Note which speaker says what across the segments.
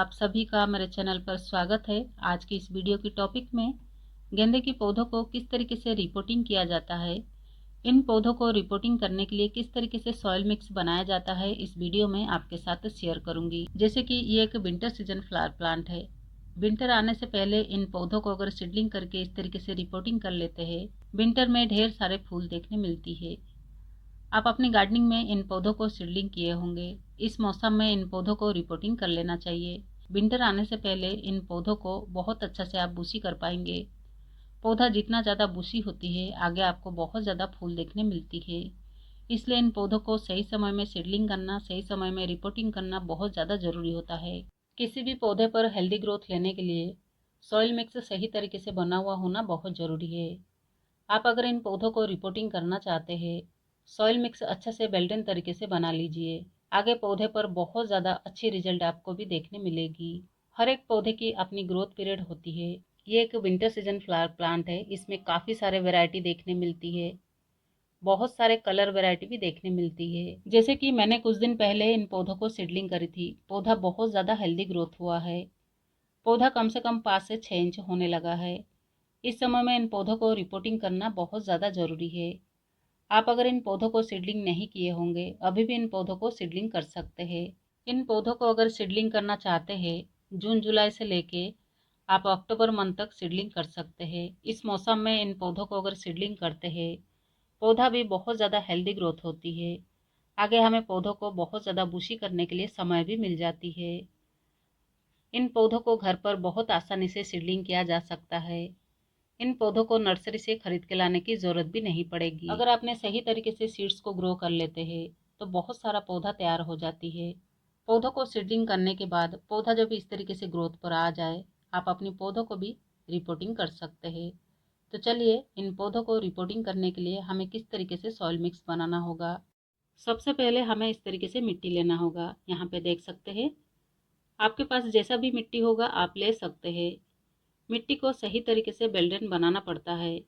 Speaker 1: आप सभी का मेरे चैनल पर स्वागत है। आज की इस वीडियो की टॉपिक में गेंदे के पौधों को किस तरीके से रिपोर्टिंग किया जाता है, इन पौधों को रिपोर्टिंग करने के लिए किस तरीके से सॉइल मिक्स बनाया जाता है, इस वीडियो में आपके साथ शेयर करूंगी। जैसे कि ये एक विंटर सीजन फ्लावर प्लांट है। विंटर आने से पहले इन पौधों को अगर सीडलिंग करके इस तरीके से रिपोर्टिंग कर लेते हैं, विंटर में ढेर सारे फूल देखने मिलती है। आप अपनी गार्डनिंग में इन पौधों को सीडलिंग किए होंगे। इस मौसम में इन पौधों को रिपोर्टिंग कर लेना चाहिए। विंटर आने से पहले इन पौधों को बहुत अच्छा से आप बुशी कर पाएंगे। पौधा जितना ज़्यादा बुशी होती है, आगे आपको बहुत ज़्यादा फूल देखने मिलती है। इसलिए इन पौधों को सही समय में सीडलिंग करना, सही समय में रिपोर्टिंग करना बहुत ज़्यादा ज़रूरी होता है। किसी भी पौधे पर हेल्दी ग्रोथ लेने के लिए सॉइल मिक्स सही तरीके से बना हुआ होना बहुत ज़रूरी है। आप अगर इन पौधों को रिपोर्टिंग करना चाहते हैं, सॉइल मिक्स अच्छे से बेल्डन तरीके से बना लीजिए। आगे पौधे पर बहुत ज़्यादा अच्छी रिजल्ट आपको भी देखने मिलेगी। हर एक पौधे की अपनी ग्रोथ पीरियड होती है। ये एक विंटर सीजन फ्लावर प्लांट है। इसमें काफ़ी सारे वैरायटी देखने मिलती है, बहुत सारे कलर वैरायटी भी देखने मिलती है। जैसे कि मैंने कुछ दिन पहले इन पौधों को सीडलिंग करी थी। पौधा बहुत ज़्यादा हेल्दी ग्रोथ हुआ है। पौधा कम से कम 5 से 6 इंच होने लगा है। इस समय में इन पौधों को रिपोर्टिंग करना बहुत ज़्यादा ज़रूरी है। आप अगर इन पौधों को सीडलिंग नहीं किए होंगे, अभी भी इन पौधों को सीडलिंग कर सकते हैं। इन पौधों को अगर सीडलिंग करना चाहते हैं, जून जुलाई से लेके आप अक्टूबर मंथ तक सीडलिंग कर सकते हैं। इस मौसम में इन पौधों को अगर सीडलिंग करते हैं, पौधा भी बहुत ज़्यादा हेल्दी ग्रोथ होती है। आगे हमें पौधों को बहुत ज़्यादा बुशी करने के लिए समय भी मिल जाती है। इन पौधों को घर पर बहुत आसानी से सीडलिंग किया जा सकता है। इन पौधों को नर्सरी से खरीद के लाने की ज़रूरत भी नहीं पड़ेगी। अगर आपने सही तरीके से सीड्स को ग्रो कर लेते हैं, तो बहुत सारा पौधा तैयार हो जाती है। पौधों को सीडलिंग करने के बाद पौधा जब इस तरीके से ग्रोथ पर आ जाए, आप अपनी पौधों को भी रिपोर्टिंग कर सकते हैं। तो चलिए, इन पौधों को रिपोर्टिंग करने के लिए हमें किस तरीके से सॉइल मिक्स बनाना होगा। सबसे पहले हमें इस तरीके से मिट्टी लेना होगा। यहाँ पे देख सकते हैं, आपके पास जैसा भी मिट्टी होगा आप ले सकते हैं। मिट्टी को सही तरीके से बेल्डन बनाना पड़ता है।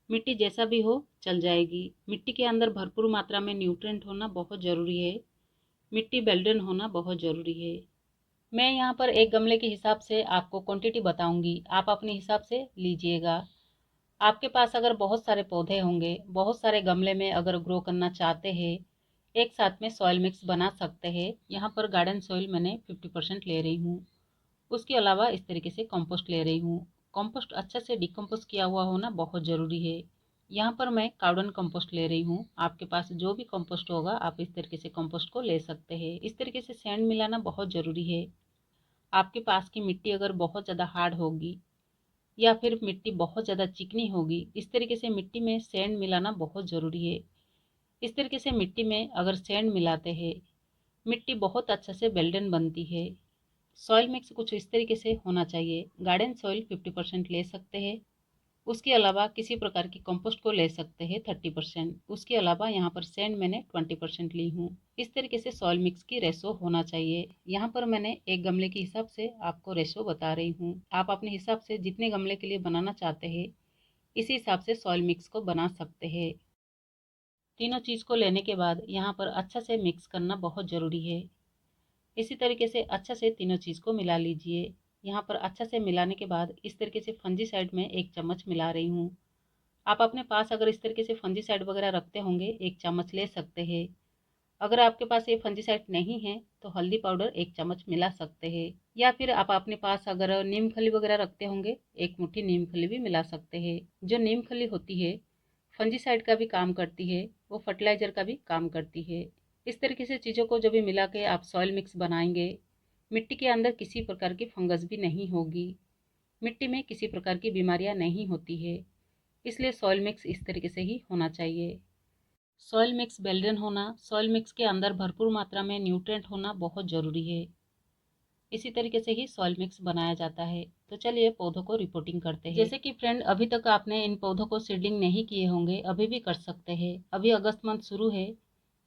Speaker 1: मिट्टी जैसा भी हो चल जाएगी। मिट्टी के अंदर भरपूर मात्रा में न्यूट्रिएंट होना बहुत ज़रूरी है। मिट्टी बेल्डन होना बहुत ज़रूरी है। मैं यहाँ पर एक गमले के हिसाब से आपको क्वांटिटी बताऊंगी, आप अपने हिसाब से लीजिएगा। आपके पास अगर बहुत सारे पौधे होंगे, बहुत सारे गमले में अगर ग्रो करना चाहते हैं, एक साथ में सॉइल मिक्स बना सकते हैं। यहाँ पर गार्डन सॉइल मैंने 50% ले रही हूँ। उसके अलावा इस तरीके से कंपोस्ट ले रही हूँ। कंपोस्ट अच्छे से डिकम्पोज किया हुआ होना बहुत ज़रूरी है। यहाँ पर मैं काउडन कंपोस्ट ले रही हूँ। आपके पास जो भी कंपोस्ट होगा आप इस तरीके से कंपोस्ट को ले सकते हैं। इस तरीके से सैंड मिलाना बहुत ज़रूरी है। आपके पास की मिट्टी अगर बहुत ज़्यादा हार्ड होगी या फिर मिट्टी बहुत ज़्यादा चिकनी होगी, इस तरीके से मिट्टी में सैंड मिलाना बहुत ज़रूरी है। इस तरीके से मिट्टी में अगर सैंड मिलाते हैं, मिट्टी बहुत अच्छे से बेल्डन बनती है। सॉइल मिक्स कुछ इस तरीके से होना चाहिए। गार्डन सॉइल 50% ले सकते हैं। उसके अलावा किसी प्रकार की कंपोस्ट को ले सकते हैं 30%। उसके अलावा यहाँ पर सैंड मैंने 20% ली हूँ। इस तरीके से सॉइल मिक्स की रेशो होना चाहिए। यहाँ पर मैंने एक गमले के हिसाब से आपको रेशो बता रही हूँ। आप अपने हिसाब से जितने गमले के लिए बनाना चाहते हैं, इसी हिसाब से सॉइल मिक्स को बना सकते हैं। तीनों चीज़ को लेने के बाद यहाँ पर अच्छा से मिक्स करना बहुत ज़रूरी है। इसी तरीके से अच्छा से तीनों चीज़ को मिला लीजिए। यहाँ पर अच्छा से मिलाने के बाद इस तरीके से फंजीसाइड में 1 चम्मच मिला रही हूँ। आप अपने पास अगर इस तरीके से फंजीसाइड वगैरह रखते होंगे, 1 चम्मच ले सकते हैं। अगर आपके पास ये फंजीसाइड नहीं है तो हल्दी पाउडर 1 चम्मच मिला सकते हैं। या फिर आप अपने पास अगर नीम खली वगैरह रखते होंगे, 1 मुट्ठी नीम खली भी मिला सकते हैं। जो नीम खली होती है, फंजीसाइड का भी काम करती है, वो फर्टिलाइज़र का भी काम करती है। इस तरीके से चीज़ों को जब भी मिला के आप सॉइल मिक्स बनाएंगे, मिट्टी के अंदर किसी प्रकार की फंगस भी नहीं होगी। मिट्टी में किसी प्रकार की बीमारियां नहीं होती है। इसलिए सॉइल मिक्स इस तरीके से ही होना चाहिए। सॉइल मिक्स बेल्डन होना, सॉइल मिक्स के अंदर भरपूर मात्रा में न्यूट्रिएंट होना बहुत ज़रूरी है। इसी तरीके से ही सॉइल मिक्स बनाया जाता है। तो चलिए पौधों को रिपोर्टिंग करते हैं। जैसे कि फ्रेंड, अभी तक आपने इन पौधों को सीडलिंग नहीं किए होंगे, अभी भी कर सकते हैं। अभी अगस्त मंथ शुरू है।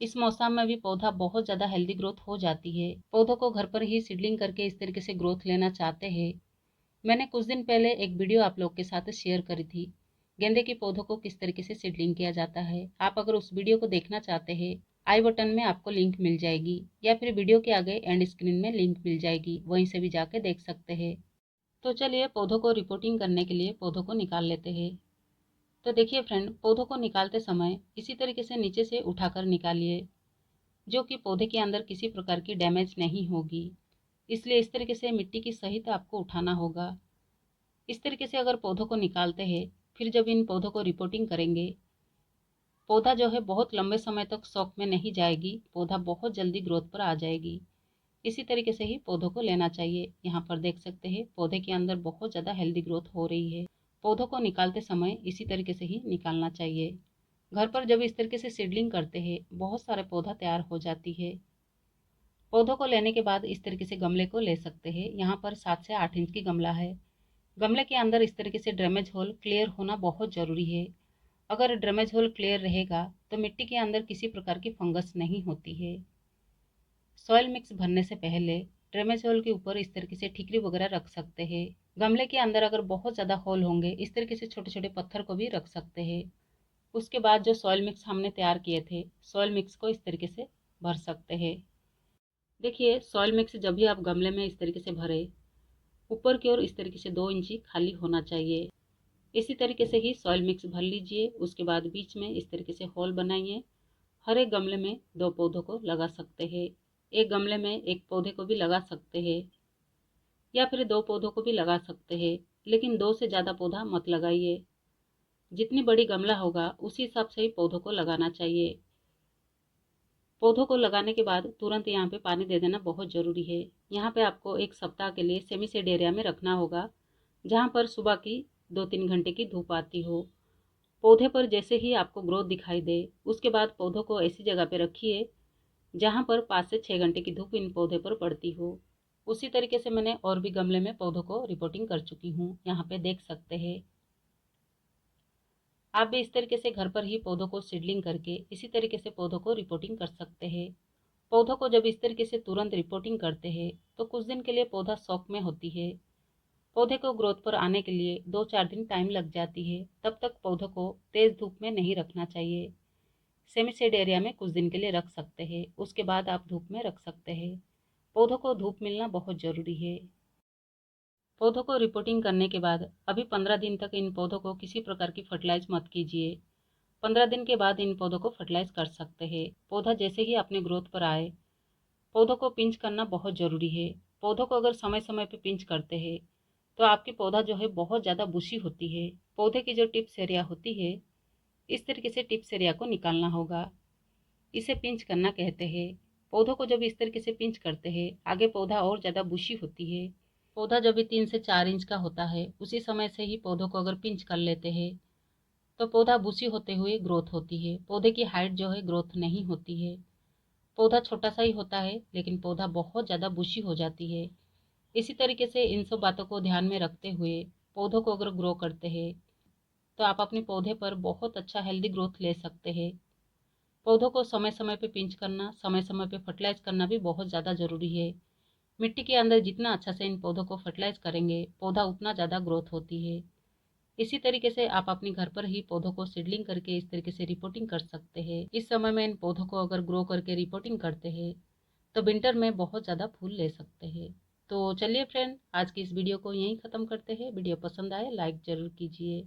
Speaker 1: इस मौसम में भी पौधा बहुत ज़्यादा हेल्दी ग्रोथ हो जाती है। पौधों को घर पर ही सीडलिंग करके इस तरीके से ग्रोथ लेना चाहते हैं, मैंने कुछ दिन पहले एक वीडियो आप लोग के साथ शेयर करी थी, गेंदे के पौधों को किस तरीके से सीडलिंग किया जाता है। आप अगर उस वीडियो को देखना चाहते हैं, आई बटन में आपको लिंक मिल जाएगी या फिर वीडियो के आगे एंड स्क्रीन में लिंक मिल जाएगी, वहीं से भी जाके देख सकते हैं। तो चलिए पौधों को रिपोर्टिंग करने के लिए पौधों को निकाल लेते हैं। तो देखिए फ्रेंड, पौधों को निकालते समय इसी तरीके से नीचे से उठाकर निकालिए, जो कि पौधे के अंदर किसी प्रकार की डैमेज नहीं होगी। इसलिए इस तरीके से मिट्टी की सहित आपको उठाना होगा। इस तरीके से अगर पौधों को निकालते हैं, फिर जब इन पौधों को रिपोर्टिंग करेंगे, पौधा जो है बहुत लंबे समय तक शॉक में नहीं जाएगी, पौधा बहुत जल्दी ग्रोथ पर आ जाएगी। इसी तरीके से ही पौधों को लेना चाहिए। यहाँ पर देख सकते हैं पौधे के अंदर बहुत ज़्यादा हेल्दी ग्रोथ हो रही है। पौधों को निकालते समय इसी तरीके से ही निकालना चाहिए। घर पर जब इस तरीके से सीडलिंग करते हैं, बहुत सारे पौधा तैयार हो जाती है। पौधों को लेने के बाद इस तरीके से गमले को ले सकते हैं। यहाँ पर 7 से 8 इंच की गमला है। गमले के अंदर इस तरीके से ड्रेनेज होल क्लियर होना बहुत ज़रूरी है। अगर ड्रेनेज होल क्लियर रहेगा तो मिट्टी के अंदर किसी प्रकार की फंगस नहीं होती है। सॉइल मिक्स भरने से पहले ड्रेनेज होल के ऊपर इस तरीके से ठीकरी वगैरह रख सकते हैं। गमले के अंदर अगर बहुत ज़्यादा होल होंगे, इस तरीके से छोटे छोटे पत्थर को भी रख सकते हैं। उसके बाद जो सॉइल मिक्स हमने तैयार किए थे, सॉइल मिक्स को इस तरीके से भर सकते हैं। देखिए सॉइल मिक्स जब भी आप गमले में इस तरीके से भरे, ऊपर की ओर इस तरीके से 2 इंची खाली होना चाहिए। इसी तरीके से ही सॉइल मिक्स भर लीजिए। उसके बाद बीच में इस तरीके से होल बनाइए। हर एक गमले में 2 पौधों को लगा सकते हैं। एक गमले में एक पौधे को भी लगा सकते हैं या फिर 2 पौधों को भी लगा सकते हैं, लेकिन 2 से ज़्यादा पौधा मत लगाइए। जितनी बड़ी गमला होगा उसी हिसाब से ही पौधों को लगाना चाहिए। पौधों को लगाने के बाद तुरंत यहाँ पे पानी दे देना बहुत ज़रूरी है। यहाँ पे आपको 1 सप्ताह के लिए सेमी शेड एरिया में रखना होगा, जहाँ पर सुबह की 2-3 घंटे की धूप आती हो। पौधे पर जैसे ही आपको ग्रोथ दिखाई दे, उसके बाद पौधों को ऐसी जगह पे रखिए जहाँ पर 5 से 6 घंटे की धूप इन पौधे पर पड़ती हो। उसी तरीके से मैंने और भी गमले में पौधों को रिपोर्टिंग कर चुकी हूँ, यहाँ पे देख सकते हैं। आप भी इस तरीके से घर पर ही पौधों को सीडलिंग करके इसी तरीके से पौधों को रिपोर्टिंग कर सकते हैं। पौधों को जब इस तरीके से तुरंत रिपोर्टिंग करते हैं तो कुछ दिन के लिए पौधा शॉक में होती है। पौधे को ग्रोथ पर आने के लिए 2-4 दिन टाइम लग जाती है। तब तक पौधों को तेज़ धूप में नहीं रखना चाहिए। सेमी शेड एरिया में कुछ दिन के लिए रख सकते हैं, उसके बाद आप धूप में रख सकते हैं। पौधों को धूप मिलना बहुत ज़रूरी है। पौधों को रिपोर्टिंग करने के बाद अभी 15 दिन तक इन पौधों को किसी प्रकार की फर्टिलाइज मत कीजिए। 15 दिन के बाद इन पौधों को फर्टिलाइज कर सकते हैं। पौधा जैसे ही अपने ग्रोथ पर आए, पौधों को पिंच करना बहुत ज़रूरी है। पौधों को अगर समय समय पर पिंच करते हैं तो आपकी पौधा जो है बहुत ज़्यादा बुशी होती है। पौधे की जो टिप्स एरिया होती है, इस तरीके से टिप्स एरिया को निकालना होगा। इसे पिंच करना कहते हैं। पौधों को जब इस तरीके से पिंच करते हैं, आगे पौधा और ज़्यादा बुशी होती है। पौधा जब भी 3 से 4 इंच का होता है, उसी समय से ही पौधों को अगर पिंच कर लेते हैं तो पौधा बुशी होते हुए ग्रोथ होती है। पौधे की हाइट जो है ग्रोथ नहीं होती है। पौधा छोटा सा ही होता है लेकिन पौधा बहुत ज़्यादा बुशी हो जाती है। इसी तरीके से इन सब बातों को ध्यान में रखते हुए पौधों को अगर ग्रो करते हैं तो आप अपने पौधे पर बहुत अच्छा हेल्दी ग्रोथ ले सकते हैं। पौधों को समय समय पे पिंच करना, समय समय पे फर्टिलाइज करना भी बहुत ज़्यादा ज़रूरी है। मिट्टी के अंदर जितना अच्छा से इन पौधों को फर्टिलाइज करेंगे, पौधा उतना ज़्यादा ग्रोथ होती है। इसी तरीके से आप अपने घर पर ही पौधों को सीडलिंग करके इस तरीके से रिपोर्टिंग कर सकते हैं। इस समय में इन पौधों को अगर ग्रो करके रिपोर्टिंग करते हैं तो विंटर में बहुत ज़्यादा फूल ले सकते हैं। तो चलिए फ्रेंड, आज की इस वीडियो को यहीं ख़त्म करते हैं। वीडियो पसंद आए लाइक ज़रूर कीजिए।